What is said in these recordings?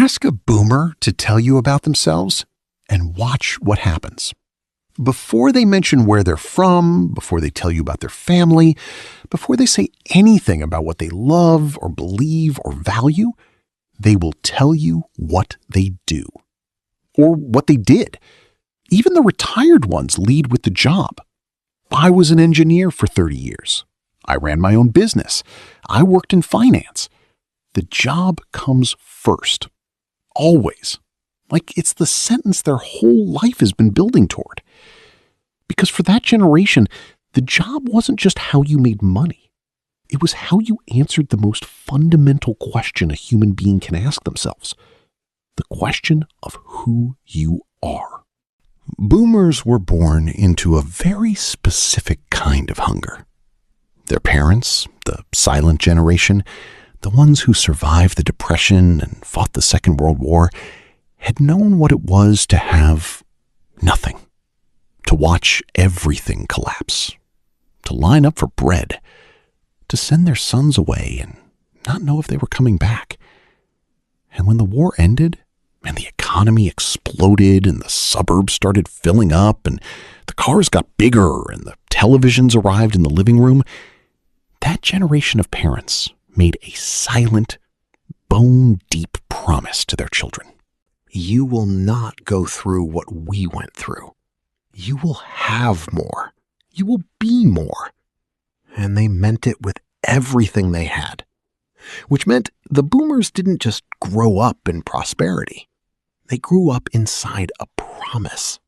Ask a boomer to tell you about themselves and watch what happens. Before they mention where they're from, before they tell you about their family, before they say anything about what they love or believe or value, they will tell you what they do or what they did. Even the retired ones lead with the job. I was an engineer for 30 years. I ran my own business. I worked in finance. The job comes first. Always. Like it's the sentence their whole life has been building toward. Because for that generation, the job wasn't just how you made money. It was how you answered the most fundamental question a human being can ask themselves. The question of who you are. Boomers were born into a very specific kind of hunger. Their parents, the silent generation, the ones who survived the Depression and fought the Second World War, had known what it was to have nothing, to watch everything collapse, to line up for bread, to send their sons away and not know if they were coming back. And when the war ended and the economy exploded and the suburbs started filling up and the cars got bigger and the televisions arrived in the living room, that generation of parents made a silent, bone-deep promise to their children. You will not go through what we went through. You will have more. You will be more. And they meant it with everything they had. Which meant the boomers didn't just grow up in prosperity. They grew up inside a promise.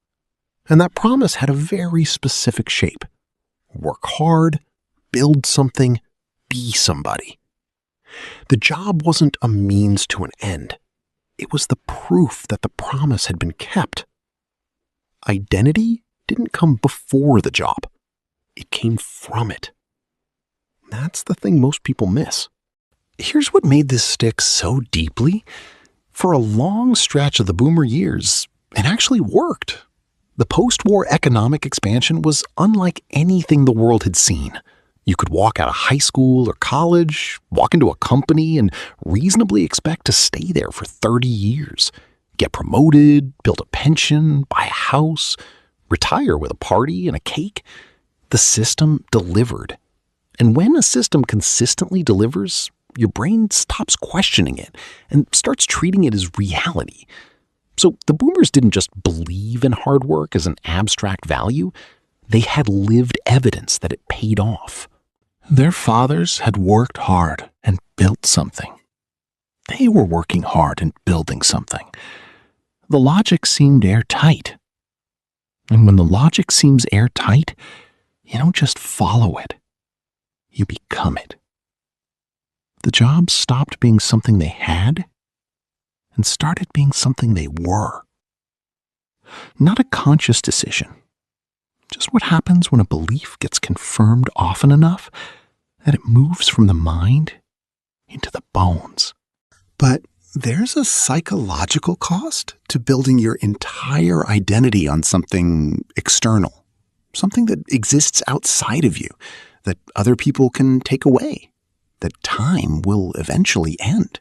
And that promise had a very specific shape. Work hard, build something, be somebody. The job wasn't a means to an end. It was the proof that the promise had been kept. Identity didn't come before the job. It came from it. That's the thing most people miss. Here's what made this stick so deeply. For a long stretch of the boomer years, it actually worked. The post-war economic expansion was unlike anything the world had seen. You could walk out of high school or college, walk into a company, and reasonably expect to stay there for 30 years. Get promoted, build a pension, buy a house, retire with a party and a cake. The system delivered. And when a system consistently delivers, your brain stops questioning it and starts treating it as reality. So the boomers didn't just believe in hard work as an abstract value. They had lived evidence that it paid off. Their fathers had worked hard and built something. They were working hard and building something. The logic seemed airtight. And when the logic seems airtight, you don't just follow it. You become it. The job stopped being something they had and started being something they were. Not a conscious decision. Just what happens when a belief gets confirmed often enough that it moves from the mind into the bones. But there's a psychological cost to building your entire identity on something external, something that exists outside of you, that other people can take away, that time will eventually end.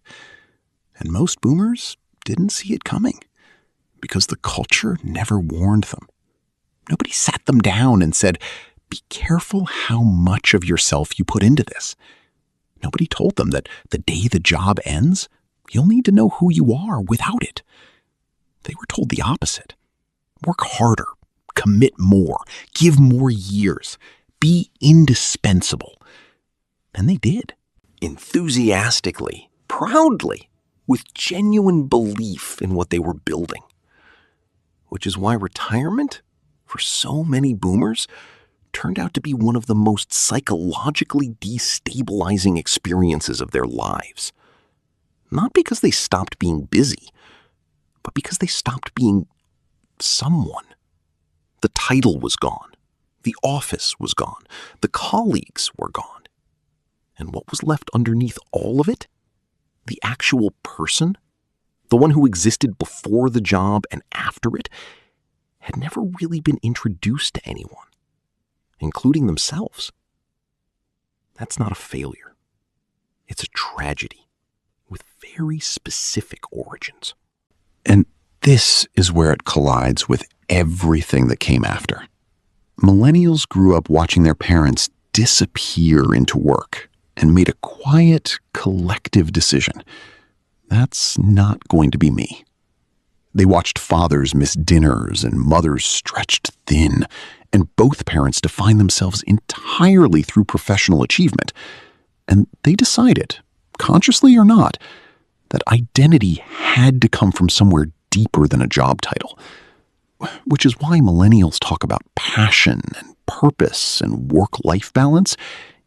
And most boomers didn't see it coming because the culture never warned them. Nobody sat them down and said, be careful how much of yourself you put into this. Nobody told them that the day the job ends, you'll need to know who you are without it. They were told the opposite. Work harder, commit more, give more years, be indispensable. And they did. Enthusiastically, proudly, with genuine belief in what they were building. Which is why retirement, for so many boomers, turned out to be one of the most psychologically destabilizing experiences of their lives. Not because they stopped being busy, but because they stopped being someone. The title was gone. The office was gone. The colleagues were gone. And what was left underneath all of it? The actual person, the one who existed before the job and after it, had never really been introduced to anyone, including themselves. That's not a failure. It's a tragedy. with very specific origins. And this is where it collides with everything that came after. Millennials grew up watching their parents disappear into work and made a quiet, collective decision. That's not going to be me. They watched fathers miss dinners and mothers stretched thin, and both parents defined themselves entirely through professional achievement. And they decided, consciously or not, that identity had to come from somewhere deeper than a job title. Which is why millennials talk about passion and purpose and work-life balance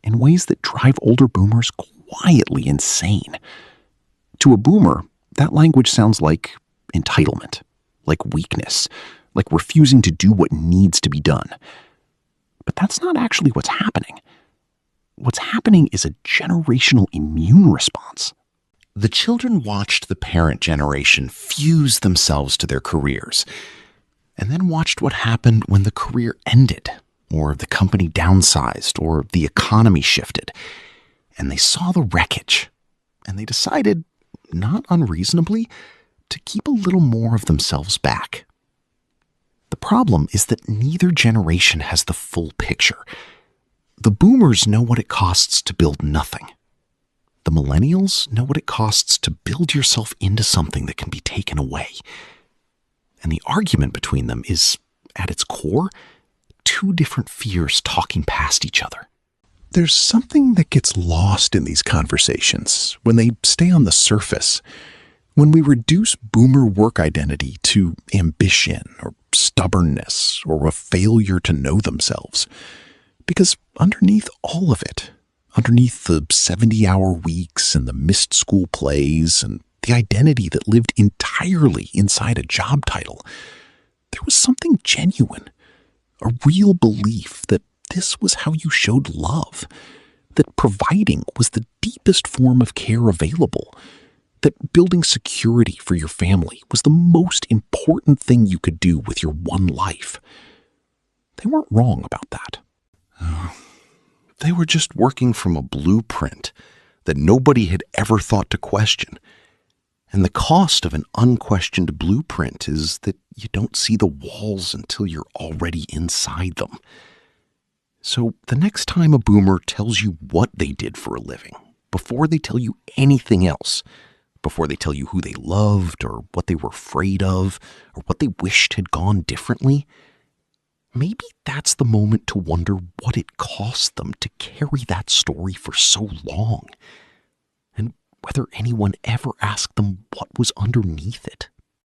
in ways that drive older boomers quietly insane. To a boomer, that language sounds like entitlement, like weakness, like refusing to do what needs to be done. But that's not actually what's happening. What's happening is a generational immune response. The children watched the parent generation fuse themselves to their careers, and then watched what happened when the career ended, or the company downsized, or the economy shifted. And they saw the wreckage, and they decided, not unreasonably, to keep a little more of themselves back. The problem is that neither generation has the full picture. The boomers know what it costs to build nothing. The millennials know what it costs to build yourself into something that can be taken away. And the argument between them is, at its core, two different fears talking past each other. There's something that gets lost in these conversations when they stay on the surface. When we reduce boomer work identity to ambition or stubbornness or a failure to know themselves. Because underneath all of it, underneath the 70-hour weeks and the missed school plays and the identity that lived entirely inside a job title, there was something genuine, a real belief that this was how you showed love, that providing was the deepest form of care available, that building security for your family was the most important thing you could do with your one life. They weren't wrong about that. They were just working from a blueprint that nobody had ever thought to question. And the cost of an unquestioned blueprint is that you don't see the walls until you're already inside them. So the next time a boomer tells you what they did for a living, before they tell you anything else, before they tell you who they loved or what they were afraid of or what they wished had gone differently, maybe that's the moment to wonder what it cost them to carry that story for so long, and whether anyone ever asked them what was underneath it.